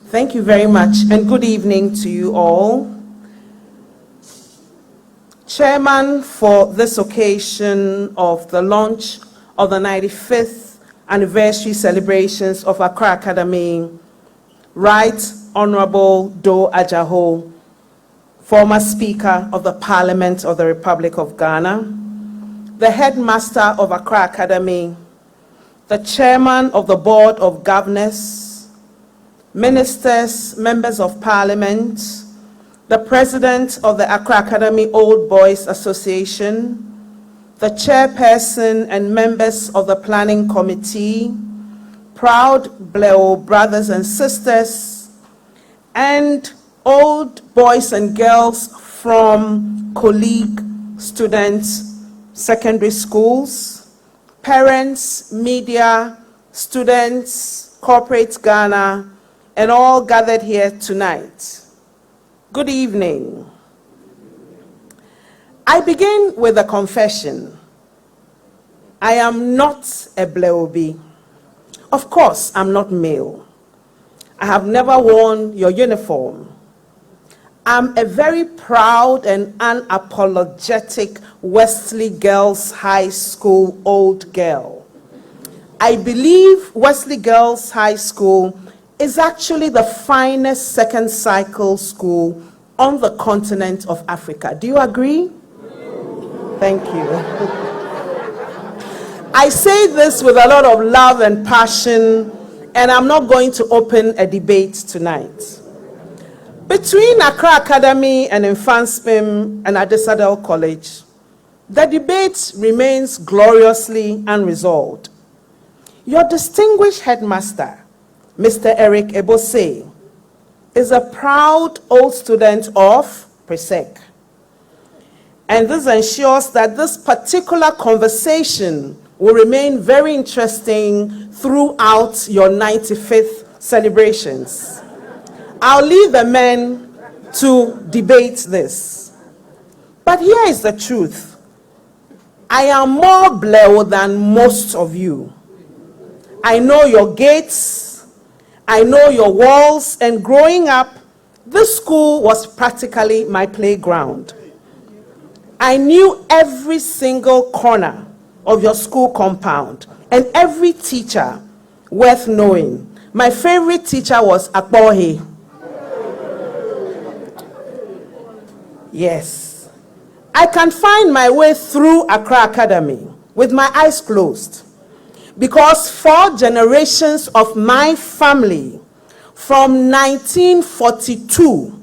Thank you very much, and good evening to you all. Chairman for this occasion of the launch of the 95th anniversary celebrations of Accra Academy, Right Honorable Do Ajaho, former Speaker of the Parliament of the Republic of Ghana, the Headmaster of Accra Academy, the Chairman of the Board of Governors, Ministers, Members of Parliament, the President of the Accra Academy Old Boys Association, the Chairperson and members of the Planning Committee, proud Bleo brothers and sisters, and old boys and girls from colleague students, secondary schools, parents, media, students, corporate Ghana, and all gathered here tonight. Good evening. I begin with a confession. I am not a Bleobi. Of course, I'm not male. I have never worn your uniform. I'm a very proud and unapologetic Wesley Girls High School old girl. I believe Wesley Girls High School is actually the finest second cycle school on the continent of Africa. Do you agree? Thank you. I say this with a lot of love and passion, and I'm not going to open a debate tonight. Between Accra Academy and Infanspim and Adesadel College, the debate remains gloriously unresolved. Your distinguished headmaster, Mr. Eric Ebose, is a proud old student of Presec. And this ensures that this particular conversation will remain very interesting throughout your 95th celebrations. I'll leave the men to debate this. But here is the truth. I am more Bleo than most of you. I know your gates, I know your walls, and growing up, this school was practically my playground. I knew every single corner of your school compound and every teacher worth knowing. My favorite teacher was Akbohe. Yes. I can find my way through Accra Academy with my eyes closed, because 4 generations of my family from 1942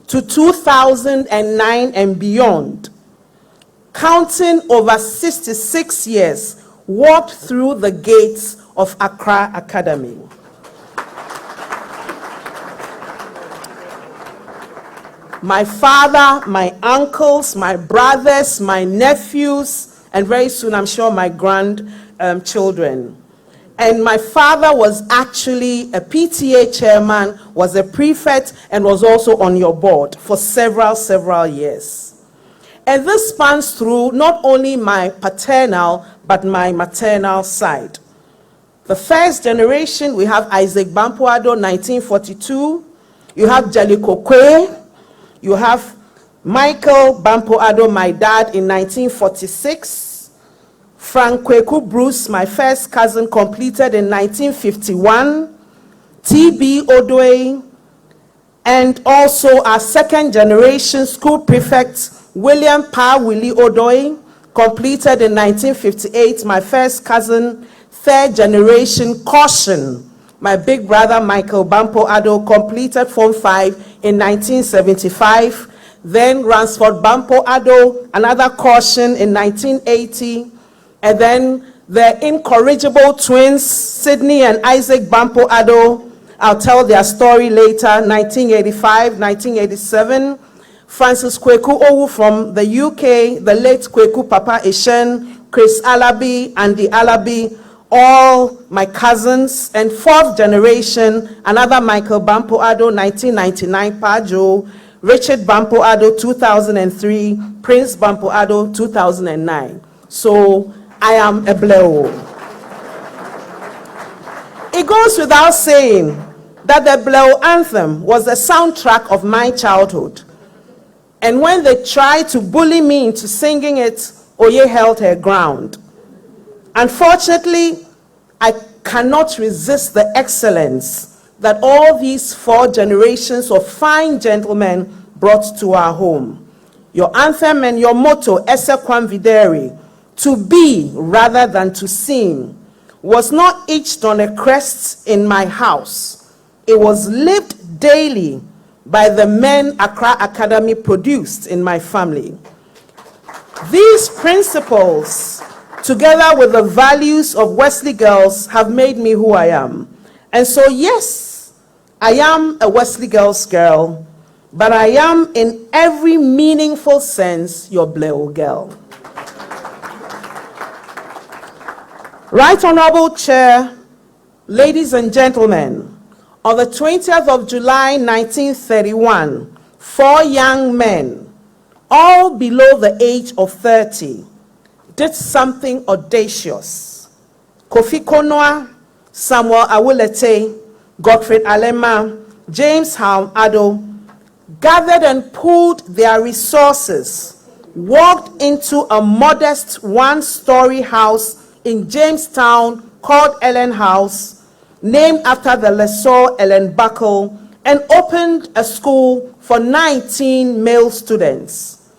to 2009 and beyond, counting over 66 years, walked through the gates of Accra Academy. My father, my uncles, my brothers, my nephews, and very soon I'm sure my grandchildren. And my father was actually a PTA chairman, was a prefect, and was also on your board for several years. And this spans through not only my paternal, but my maternal side. The first generation, we have Isaac Bampoe Addo, 1942. You have Jaliko Kwe. You have Michael Bampoe Addo, my dad, in 1946. Frank Kweku Bruce, my first cousin, completed in 1951. T.B. Odoe, and also our second generation school prefect, William Pa Willie Odoe, completed in 1958. My first cousin, third generation Caution, my big brother Michael Bampoe Addo, completed Form 5 in 1975. Then Ransford Bampoe Addo, another Caution in 1980. And then the incorrigible twins, Sydney and Isaac Bampoe Addo, I'll tell their story later, 1985, 1987. Francis Kweku Owu from the UK, the late Kweku Papa Eshen, Chris Alabi, Andy Alabi, all my cousins. And 4th generation, another Michael Bampoe Addo, 1999, Pajo, Richard Bampoe Addo, 2003, Prince Bampoe Addo, 2009. So I am a Bleo. It goes without saying that the Bleo anthem was the soundtrack of my childhood. And when they tried to bully me into singing it, Oye held her ground. Unfortunately, I cannot resist the excellence that all these 4 generations of fine gentlemen brought to our home. Your anthem and your motto, Esse Kwam Videri, to be rather than to seem, was not etched on a crest in my house. It was lived daily by the men Accra Academy produced in my family. These principles, together with the values of Wesley Girls, have made me who I am. And so, yes, I am a Wesley Girls girl, but I am in every meaningful sense your Bleo girl. Right Honorable Chair, ladies and gentlemen, on the 20th of July, 1931, 4 young men, all below the age of 30, did something audacious. Kofi Konoa, Samuel Awulete, Godfrey Alema, James Addo gathered and pooled their resources, walked into a modest 1-story house in Jamestown called Ellen House, named after the lessor Ellen Buckle, and opened a school for 19 male students.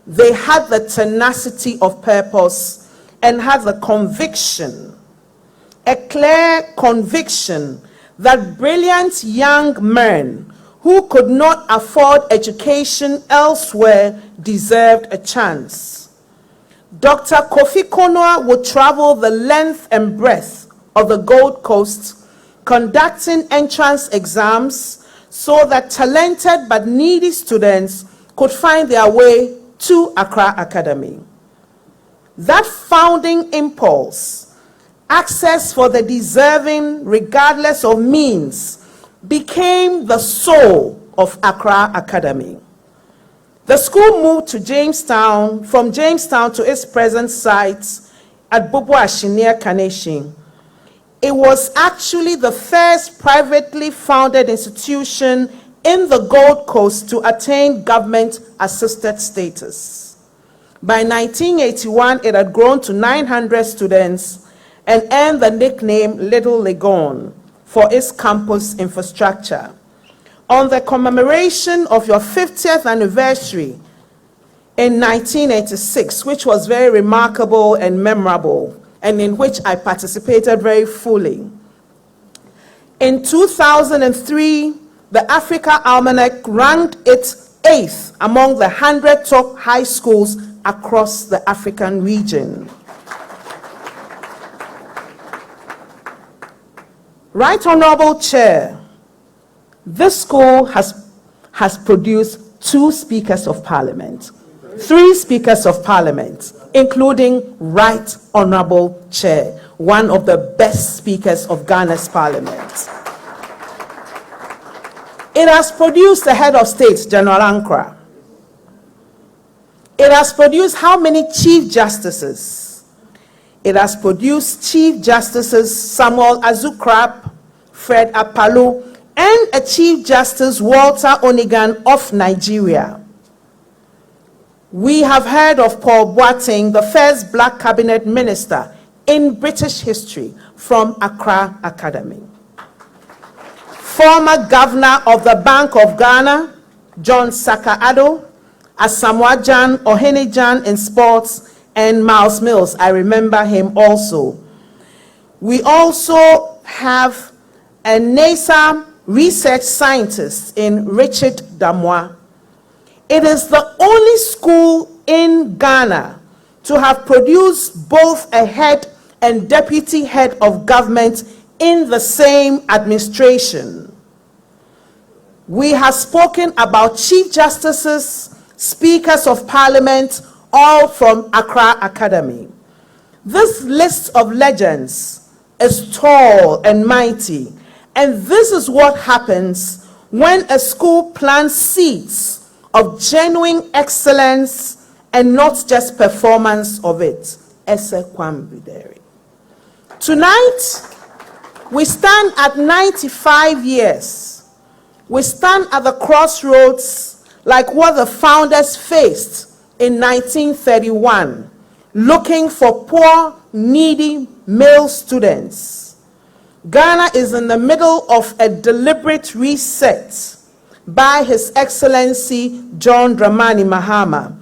They had the tenacity of purpose and had the conviction, a clear conviction, that brilliant young men who could not afford education elsewhere deserved a chance. Dr. Kofi Konoa would travel the length and breadth of the Gold Coast, conducting entrance exams so that talented but needy students could find their way to Accra Academy. That founding impulse, access for the deserving regardless of means, became the soul of Accra Academy. The school moved to Jamestown, from Jamestown to its present site at Boboashi near Kaneshie. It was actually the first privately founded institution in the Gold Coast to attain government-assisted status. By 1981, it had grown to 900 students and earned the nickname Little Legon for its campus infrastructure. On the commemoration of your 50th anniversary in 1986, which was very remarkable and memorable, and in which I participated very fully. In 2003, the Africa Almanac ranked it 8th among the 100 top high schools across the African region. Right Honorable Chair, this school has produced 2 speakers of parliament, 3 speakers of parliament, including Right Honorable Chair, one of the best speakers of Ghana's parliament. It has produced the head of state, General Ankara. It has produced how many chief justices? It has produced Chief Justices Samuel Azukrap, Fred Apalu, and a Chief Justice Walter Onigan of Nigeria. We have heard of Paul Boateng, the first black cabinet minister in British history, from Accra Academy. Former governor of the Bank of Ghana, John Saka Addo, Asamoah Gyan Ohene-Gyan in sports, and Miles Mills, I remember him also. We also have a NASA research scientist in Richard Damois. It is the only school in Ghana to have produced both a head and deputy head of government in the same administration. We have spoken about chief justices, speakers of parliament, all from Accra Academy. This list of legends is tall and mighty, and this is what happens when a school plants seeds of genuine excellence and not just performance of it. Esse Kwam Videri. Tonight, We stand at 95 years. We stand at the crossroads like what the founders faced in 1931, looking for poor, needy male students. Ghana is in the middle of a deliberate reset by His Excellency John Dramani Mahama,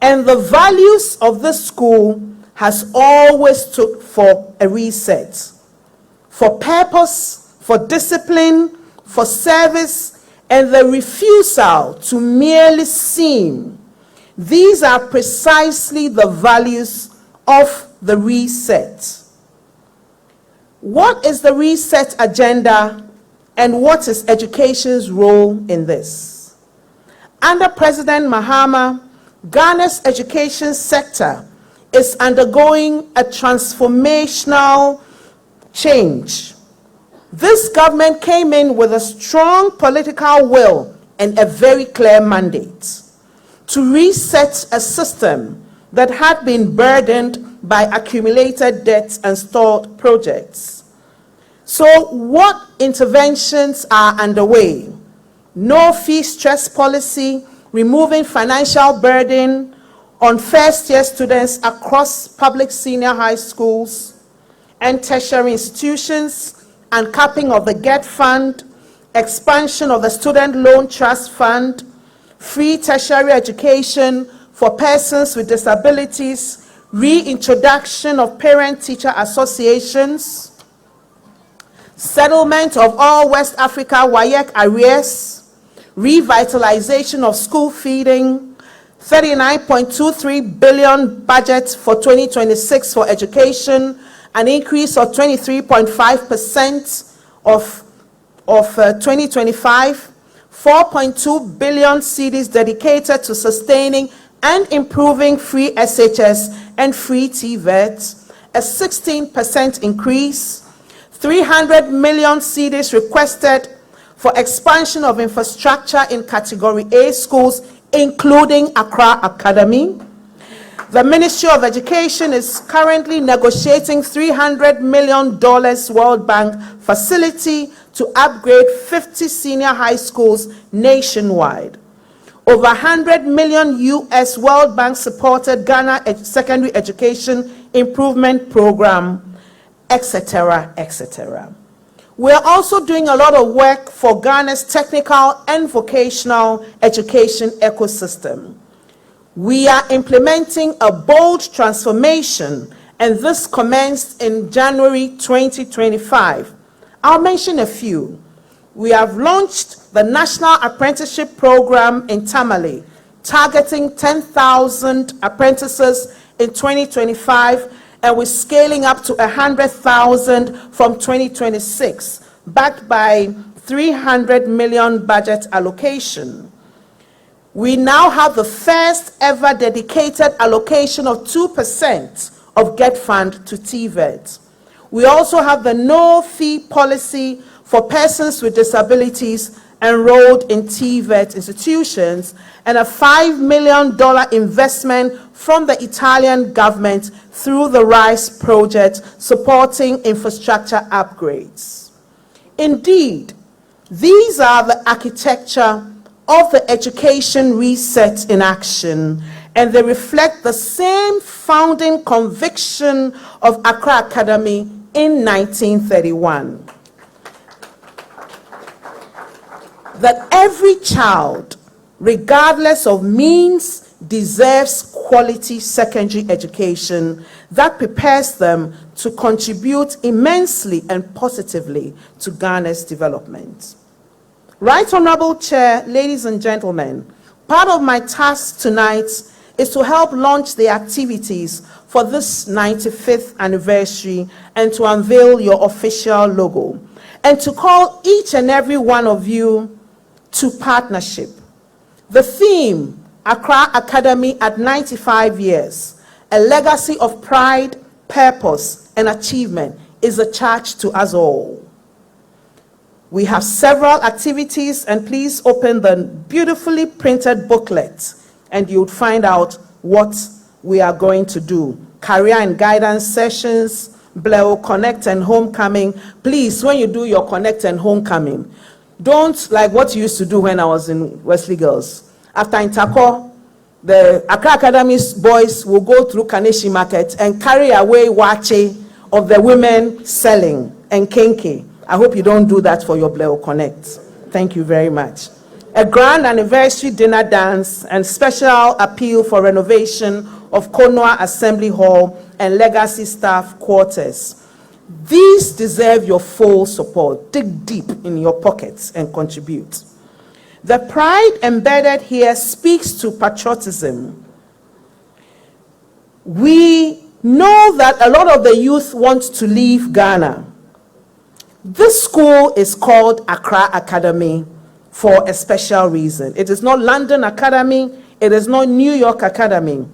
and the values of this school has always took for a reset, for purpose, for discipline, for service, and the refusal to merely seem. These are precisely the values of the reset. What is the reset agenda, and what is education's role in this? Under President Mahama, Ghana's education sector is undergoing a transformational change. This government came in with a strong political will and a very clear mandate to reset a system that had been burdened by accumulated debts and stalled projects. So what interventions are underway? No fee stress policy, removing financial burden on first-year students across public senior high schools and tertiary institutions, and capping of the GET fund, expansion of the student loan trust fund, free tertiary education for persons with disabilities, reintroduction of parent-teacher associations, settlement of all West Africa WAEC arrears, revitalization of school feeding, 39.23 billion budget for 2026 for education, an increase of 23.5% of 2025, 4.2 billion cedis dedicated to sustaining and improving free SHS and free TVET, a 16% increase, 300 million cedis requested for expansion of infrastructure in Category A schools, including Accra Academy. The Ministry of Education is currently negotiating $300 million World Bank facility to upgrade 50 senior high schools nationwide. Over 100 million US World Bank supported Ghana Secondary Education Improvement Program, etc., etc. We are also doing a lot of work for Ghana's technical and vocational education ecosystem. We are implementing a bold transformation, and this commenced in January 2025. I'll mention a few. We have launched the National Apprenticeship Program in Tamale, targeting 10,000 apprentices in 2025, and we're scaling up to 100,000 from 2026, backed by 300 million budget allocation. We now have the first ever dedicated allocation of 2% of GET fund to TVET. We also have the no fee policy for persons with disabilities enrolled in TVET institutions, and a $5 million investment from the Italian government through the RISE project supporting infrastructure upgrades. Indeed, these are the architecture of the education reset in action, and they reflect the same founding conviction of Accra Academy in 1931. That every child, regardless of means, deserves quality secondary education that prepares them to contribute immensely and positively to Ghana's development. Right Honorable Chair, ladies and gentlemen, part of my task tonight is to help launch the activities for this 95th anniversary and to unveil your official logo, and to call each and every one of you to partnership. The theme, Accra Academy at 95 years, a legacy of pride, purpose, and achievement, is a charge to us all. We have several activities, and please open the beautifully printed booklet and you'll find out what we are going to do. Career and guidance sessions, Bleo Connect and Homecoming. Please, when you do your Connect and Homecoming, don't like what you used to do when I was in Wesley Girls. After Intako, the Accra Academy's boys will go through Kaneshi Market and carry away wache of the women selling and kenke. I hope you don't do that for your Bleo Connect. Thank you very much. A grand anniversary dinner dance and special appeal for renovation of Konwa Assembly Hall and legacy staff quarters. These deserve your full support. Dig deep in your pockets and contribute. The pride embedded here speaks to patriotism. We know that a lot of the youth want to leave Ghana. This school is called Accra Academy for a special reason. It is not London Academy. It is not New York Academy.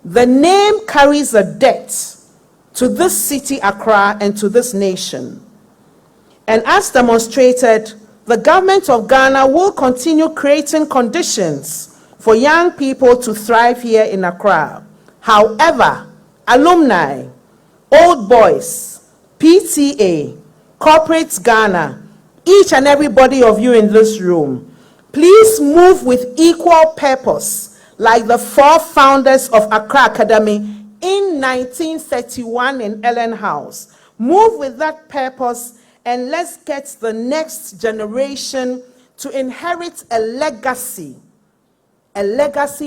The name carries a debt to this city, Accra, and to this nation. And as demonstrated, the government of Ghana will continue creating conditions for young people to thrive here in Accra. However, alumni, old boys, PTA, corporates Ghana, each and everybody of you in this room, please move with equal purpose like the four founders of Accra Academy in 1931 in Ellen House. Move with that purpose and let's get the next generation to inherit a legacy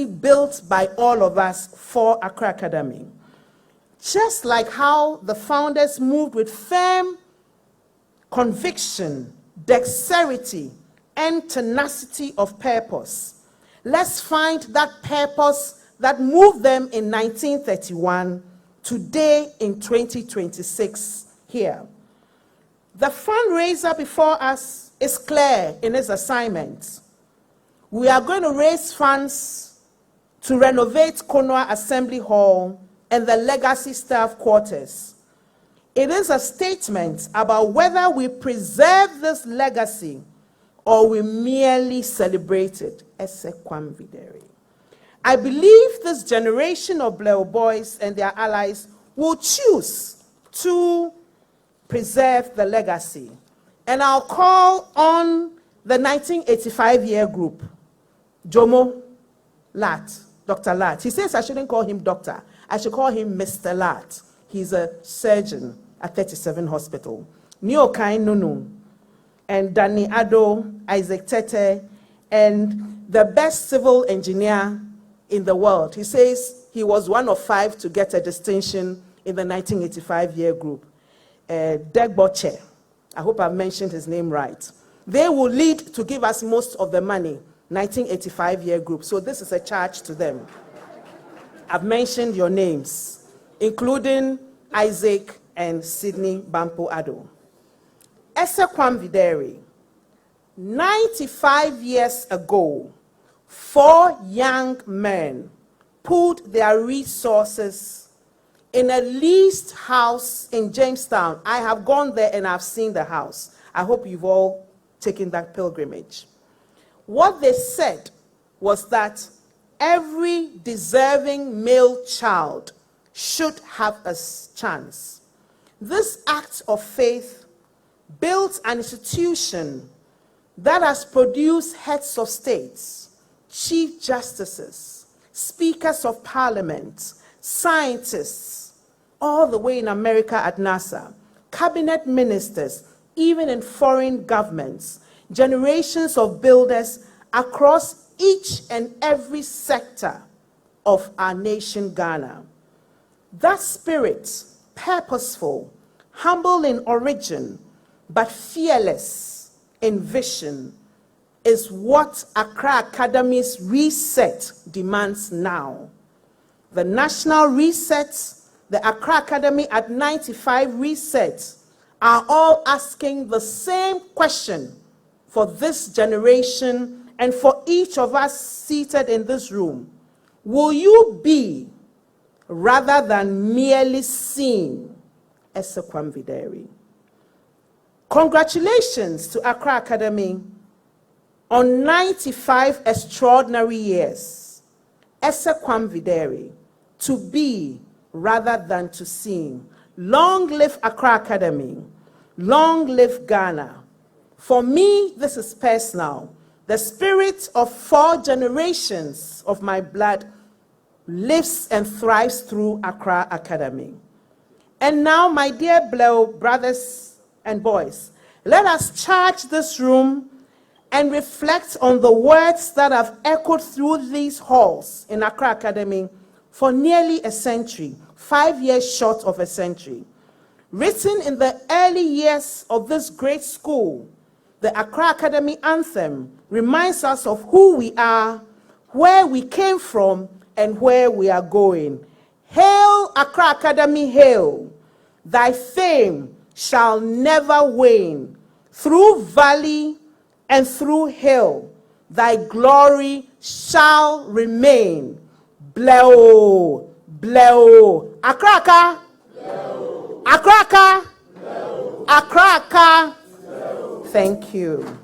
built by all of us for Accra Academy. Just like how the founders moved with firm conviction, dexterity, and tenacity of purpose. Let's find that purpose that moved them in 1931, today in 2026 here. The fundraiser before us is clear in its assignment. We are going to raise funds to renovate Konwa Assembly Hall and the legacy staff quarters. It is a statement about whether we preserve this legacy or we merely celebrate it. I believe this generation of Bleo boys and their allies will choose to preserve the legacy. And I'll call on the 1985 year group, Jomo Lat, Dr. Lat. He says I shouldn't call him doctor, I should call him Mr. Lat. He's a surgeon at 37 Hospital. Niokai Nunu, and Danny Addo, Isaac Tete, and the best civil engineer in the world. He says he was one of 5 to get a distinction in the 1985 year group. Degboche, I hope I've mentioned his name right. They will lead to give us most of the money, 1985 year group. So this is a charge to them. I've mentioned your names, including Isaac and Sydney Bampoe Addo. Esekwam Videri, 95 years ago, 4 young men pooled their resources in a leased house in Jamestown. I have gone there and I've seen the house. I hope you've all taken that pilgrimage. What they said was that every deserving male child should have a chance. This act of faith built an institution that has produced heads of states, chief justices, speakers of parliament, scientists, all the way in America at NASA, cabinet ministers, even in foreign governments, generations of builders across each and every sector of our nation, Ghana. That spirit, purposeful, humble in origin, but fearless in vision, is what Accra Academy's reset demands now. The national reset, the Accra Academy at 95 reset, are all asking the same question for this generation and for each of us seated in this room. Will you be, rather than merely seen, Esekwam Videri? Congratulations to Accra Academy on 95 extraordinary years. Esekwam Videri, to be rather than to seem. Long live Accra Academy. Long live Ghana. For me, this is personal. The spirit of 4 generations of my blood lives and thrives through Accra Academy. And now, my dear brothers and boys, let us charge this room and reflect on the words that have echoed through these halls in Accra Academy for nearly a century, 5 years short of a century. Written in the early years of this great school, the Accra Academy anthem reminds us of who we are, where we came from, and where we are going. Hail, Accra Academy, hail! Thy fame shall never wane. Through valley and through hill, thy glory shall remain. Bleo, bleo. Accra, Accra, Accra. Thank you.